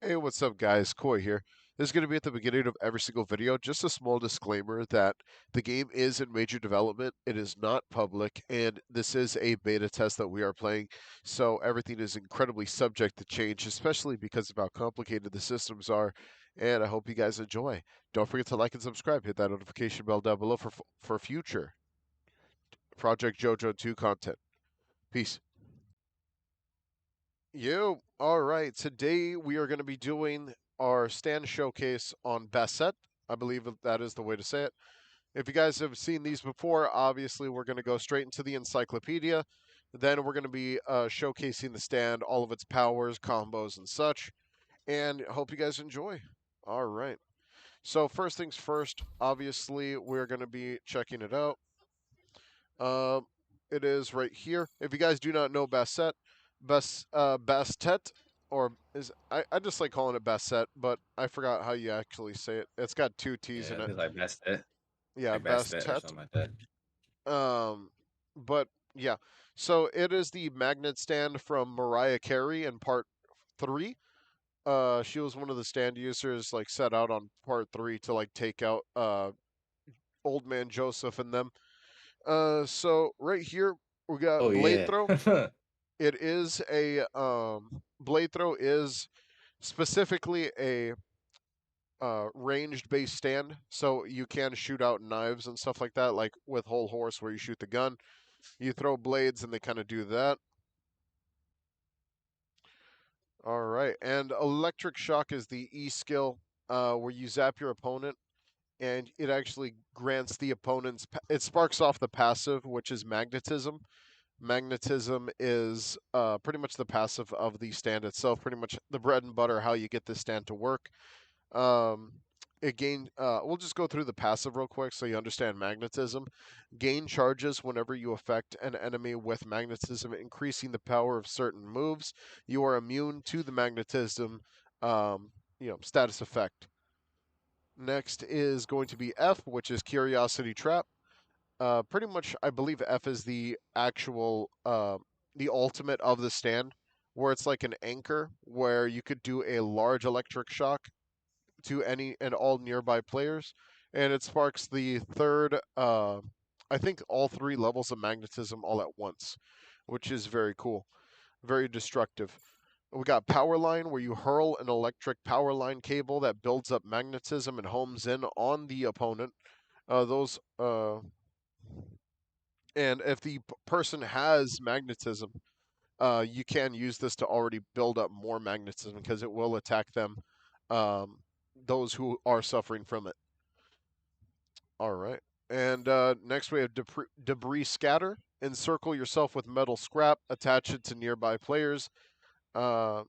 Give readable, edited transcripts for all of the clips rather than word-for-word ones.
Hey, what's up, guys? Koi here. This is going to be at the beginning of every single video. Just a small disclaimer that the game is in major development. It is not public, and this is a beta test that we are playing. So everything is incredibly subject to change, especially because of how complicated the systems are. And I hope you guys enjoy. Don't forget to like and subscribe. Hit that notification bell down below for future Project Jojo 2 content. Peace. All right. Today we are going to be doing our stand showcase on Bastet. I believe that is the way to say it. If you guys have seen these before, obviously we're going to go straight into the encyclopedia. Then we're going to be showcasing the stand, all of its powers, combos, and such. And hope you guys enjoy. All right. So first things first, obviously we're going to be checking it out. Um, it is right here. If you guys do not know Bastet, or is I just like calling it Bastet, but I forgot how you actually say it. It's got two T's Yeah, in I it. feel like Bastet, Yeah, like Bastet or Bastet. something like that. Um, but yeah, so it is the magnet stand from Mariah Carey in part three. She was one of the stand users, like set out on part three to like take out old man Joseph and them. So right here we got Oh blade yeah. throw. It is a blade throw is specifically a ranged based stand, so you can shoot out knives and stuff like that, like with whole horse where you shoot the gun. You throw blades and they kind of do that. All right, and electric shock is the E skill, where you zap your opponent, and it actually grants the opponent's. It sparks off the passive, which is magnetism. Magnetism is pretty much the passive of the stand itself, pretty much the bread and butter how you get this stand to work. Um, it gain. We'll just go through the passive real quick so you understand magnetism. Gain charges whenever you affect an enemy with magnetism, increasing the power of certain moves. You are immune to the magnetism, um, status effect. Next is going to be F, which is Curiosity Trap. Pretty much, I believe F is the actual, the ultimate of the stand, where it's like an anchor where you could do a large electric shock to any and all nearby players, and it sparks the third, I think all three levels of magnetism all at once, which is very cool, very destructive. We got power line, where you hurl an electric power line cable that builds up magnetism and homes in on the opponent. Those and if the person has magnetism, you can use this to already build up more magnetism because it will attack them, um, those who are suffering from it. All right. And next we have debris scatter. Encircle yourself with metal scrap, attach it to nearby players uh,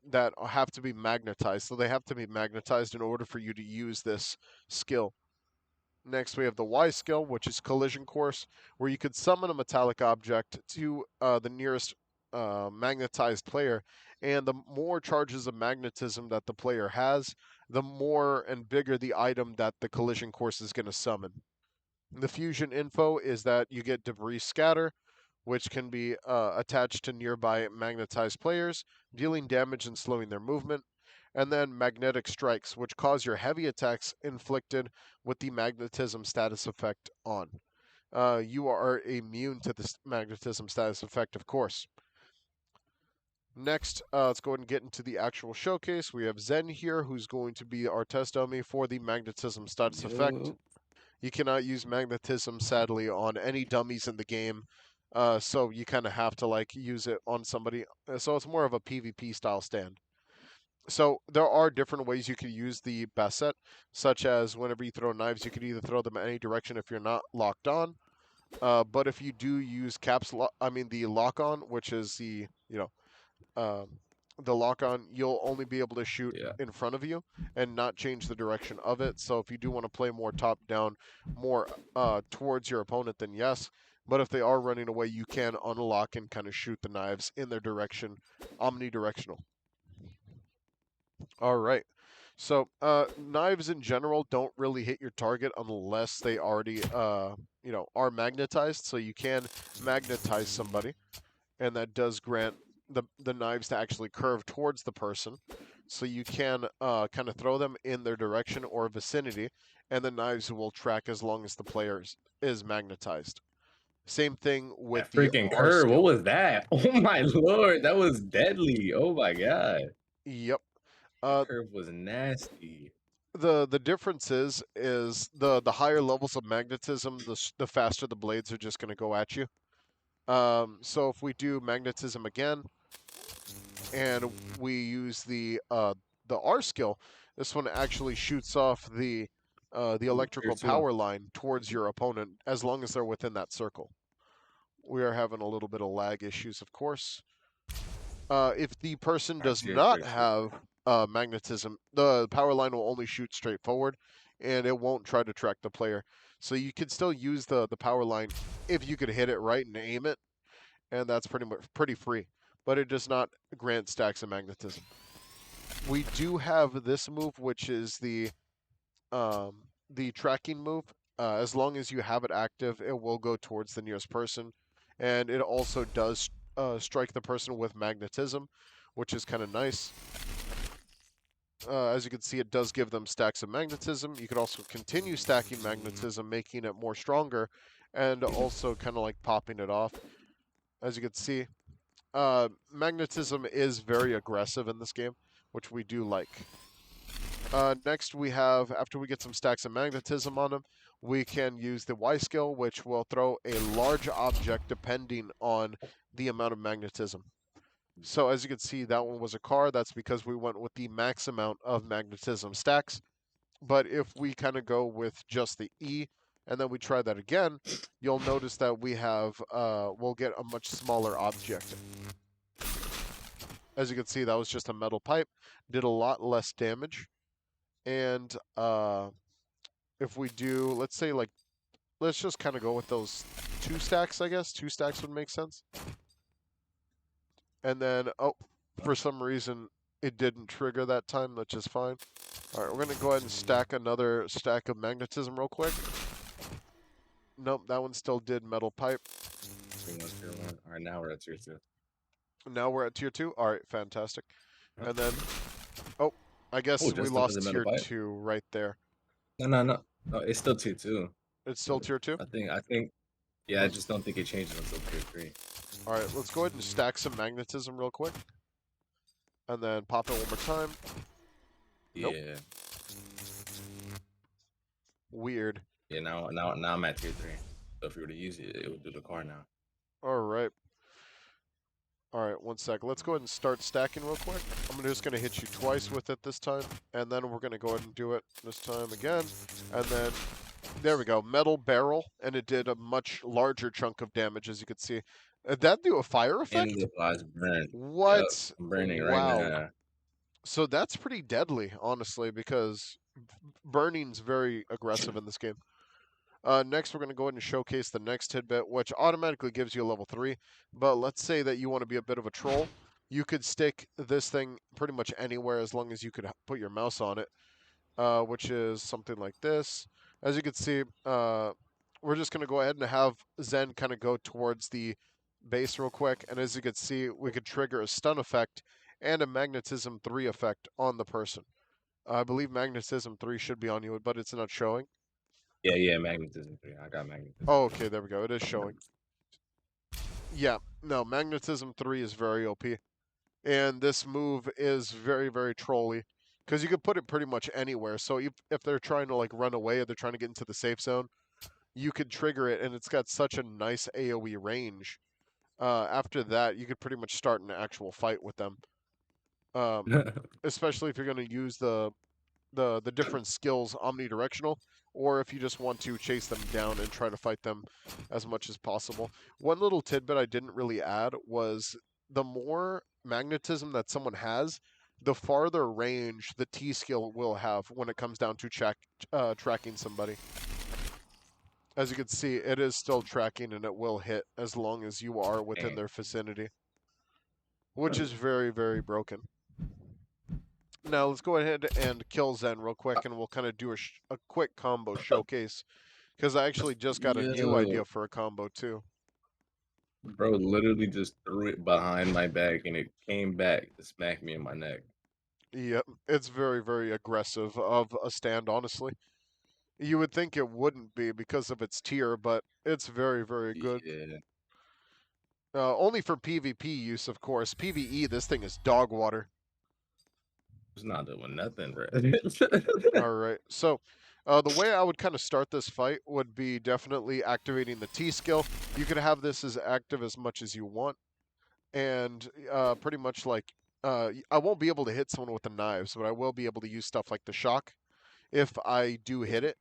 that have to be magnetized. So they have to be magnetized in order for you to use this skill. Next, we have the Y skill, which is collision course, where you could summon a metallic object to the nearest magnetized player, and the more charges of magnetism that the player has, the more and bigger the item that the collision course is going to summon. The fusion info is that you get debris scatter, which can be attached to nearby magnetized players, dealing damage and slowing their movement. And then magnetic strikes, which cause your heavy attacks inflicted with the magnetism status effect on. You are immune to the magnetism status effect, of course. Next, let's go ahead and get into the actual showcase. We have Zen here, who's going to be our test dummy for the magnetism status effect. Yo. You cannot use magnetism, sadly, on any dummies in the game. So you kind of have to like use it on somebody. So it's more of a PvP style stand. So there are different ways you could use the Basset, such as whenever you throw knives, you could either throw them in any direction if you're not locked on. But if you do use the lock on, which is um, the lock on, you'll only be able to shoot Yeah. in front of you and not change the direction of it. So if you do want to play more top down, more towards your opponent, then yes. But if they are running away, you can unlock and kind of shoot the knives in their direction, omnidirectional. All right. So knives in general don't really hit your target unless they already are magnetized. So you can magnetize somebody, and that does grant the knives to actually curve towards the person. so you can kind of throw them in their direction or vicinity, and the knives will track as long as the player is magnetized. Same thing with That the freaking R curve, what skill. was that? Oh my lord, that was deadly. Oh my god. Yep. That Uh, curve was nasty. the difference is the higher levels of magnetism, the faster the blades are just going to go at you. So if we do magnetism again, and we use the R skill, this one actually shoots off the Ooh, tier electrical 2. power line towards your opponent as long as they're within that circle. We are having a little bit of lag issues, of course. If the person Alright, does tier not 2. have magnetism, the power line will only shoot straight forward, and it won't try to track the player. So you can still use the power line if you could hit it right and aim it, and that's pretty free. But it does not grant stacks of magnetism. We do have this move, which is the tracking move. As long as you have it active, it will go towards the nearest person, and it also does strike the person with magnetism, which is kind of nice. As you can see, it does give them stacks of magnetism. You could also continue stacking magnetism, making it more stronger, and also kind of like popping it off. As you can see, magnetism is very aggressive in this game, which we do like. Next, we have, after we get some stacks of magnetism on them, we can use the Y skill, which will throw a large object depending on the amount of magnetism. So as you can see, that one was a car. That's because we went with the max amount of magnetism stacks. But if we kind of go with just the E, and then we try that again, you'll notice that we'll get a much smaller object. As you can see, that was just a metal pipe. Did a lot less damage. And if we do, let's say like, let's just kind of go with those two stacks, I guess. Two stacks would make sense. And then, oh, for some reason, it didn't trigger that time, which is fine. All right, we're going to go ahead and stack another stack of magnetism real quick. Nope, that one still did metal pipe. Tier 1. Alright, now we're at tier 2. Now we're at tier 2. All right, fantastic. Huh? And then, oh, I Oh, guess we just lost another metal tier pipe? 2 right there. No, no, no. No, it's still tier 2. It's still tier 2? I think, yeah, I Let's, just don't think it changes until tier 3. all right, let's go ahead and stack some magnetism real quick. And then pop it one more time. Nope. Yeah. Weird. Yeah, now I'm at tier 3. So if we were to use it, it would do the car now. All right. All right, one sec. Let's go ahead and start stacking real quick. I'm just going to hit you twice with it this time, and then we're going to go ahead and do it this time again. And then, there we go, metal barrel, and it did a much larger chunk of damage, as you can see. Did that do a fire And effect? the flies burn. Yep, What? I'm burning right Wow. now. So that's pretty deadly, honestly, because burning's very aggressive in this game. Next, we're going to go ahead and showcase the next tidbit, which automatically gives you a level 3. But let's say that you want to be a bit of a troll. You could stick this thing pretty much anywhere as long as you could put your mouse on it, which is something like this. As you can see, we're just going to go ahead and have Zen kind of go towards the base real quick. And as you can see, we could trigger a stun effect and a magnetism 3 effect on the person. I believe magnetism 3 should be on you, but it's not showing. Yeah, yeah, magnetism 3. I got magnetism Oh, 3. okay, there we go. It is showing. Yeah, no, magnetism 3 is very OP. And this move is very, very trolly. Because you can put it pretty much anywhere. So if they're trying to like run away or they're trying to get into the safe zone, you could trigger it and it's got such a nice AoE range. After that, you could pretty much start an actual fight with them. Um, especially if you're going to use the different skills omnidirectional, or if you just want to chase them down and try to fight them as much as possible. One little tidbit I didn't really add was the more magnetism that someone has, the farther range the T skill will have when it comes down to tracking somebody. As you can see, it is still tracking and it will hit as long as you are within Dang. their vicinity, which is very, very broken. Now let's go ahead and kill Zen real quick, and we'll kind of do a quick combo showcase because I actually just got a new Yo, idea for a combo too. bro literally just threw it behind my back and it came back to smack me in my neck. Yep, it's very, very aggressive of a stand, honestly. You would think it wouldn't be because of its tier, but it's very, very good. Yeah, Only for PvP use, of course. PvE, this thing is dog water. it's not doing nothing, bro. All right. So, the way I would kind of start this fight would be definitely activating the T skill. You could have this as active as much as you want, and pretty much like I won't be able to hit someone with the knives, but I will be able to use stuff like the shock if I do hit it.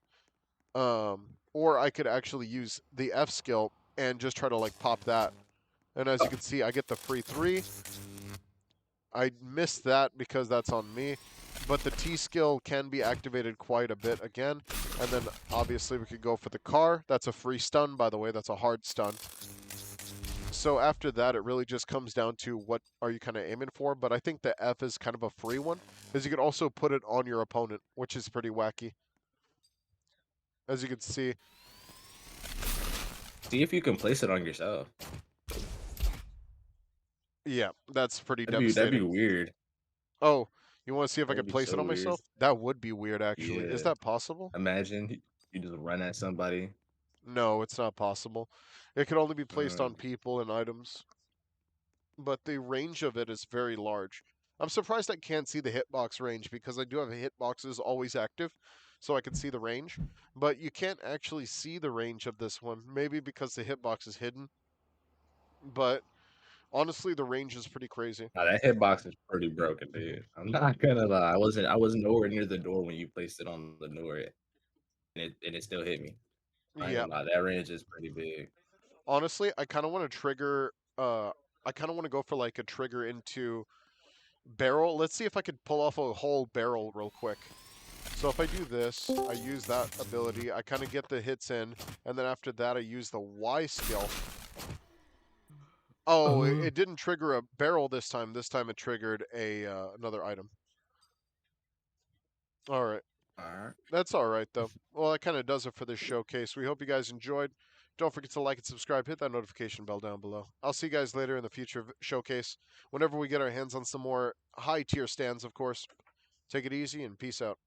Or I could actually use the F skill and just try to like pop that. And as you can see, I get the free three. I missed that because that's on me. But the T skill can be activated quite a bit again. And then obviously we could go for the car. That's a free stun, by the way. That's a hard stun. So after that, it really just comes down to what are you kind of aiming for. But I think the F is kind of a free one, because you could also put it on your opponent, which is pretty wacky. As you can see, See if you can place it on yourself. yeah, that's pretty That'd be devastating. weird. Oh, you want to see if I That'd could be place it so on weird. myself? That would be weird, actually. Is Yeah. that possible? Imagine you just run at somebody. No, it's not possible. It could only be placed Uh, on people and items, but the range of it is very large. I'm surprised I can't see the hitbox range because I do have hitboxes always active, so I can see the range. But you can't actually see the range of this one, maybe because the hitbox is hidden. But honestly, the range is pretty crazy. nah, that hitbox is pretty broken, dude. I'm not gonna lie. I wasn't nowhere near the door when you placed it on the door, and it still hit me. I ain't Yeah, gonna lie. That range is pretty big. honestly, I kind of want to trigger. I kind of want to go for like a trigger into barrel. Let's see if I could pull off a whole barrel real quick. So if I do this, I use that ability. I kind of get the hits in, and then after that, I use the Y skill. Oh, Uh, it didn't trigger a barrel this time. This time it triggered a another item. All right. all right. That's all right, though. Well, that kind of does it for this showcase. We hope you guys enjoyed. Don't forget to like and subscribe. Hit that notification bell down below. I'll see you guys later in the future showcase whenever we get our hands on some more high tier stands, of course. Take it easy and peace out.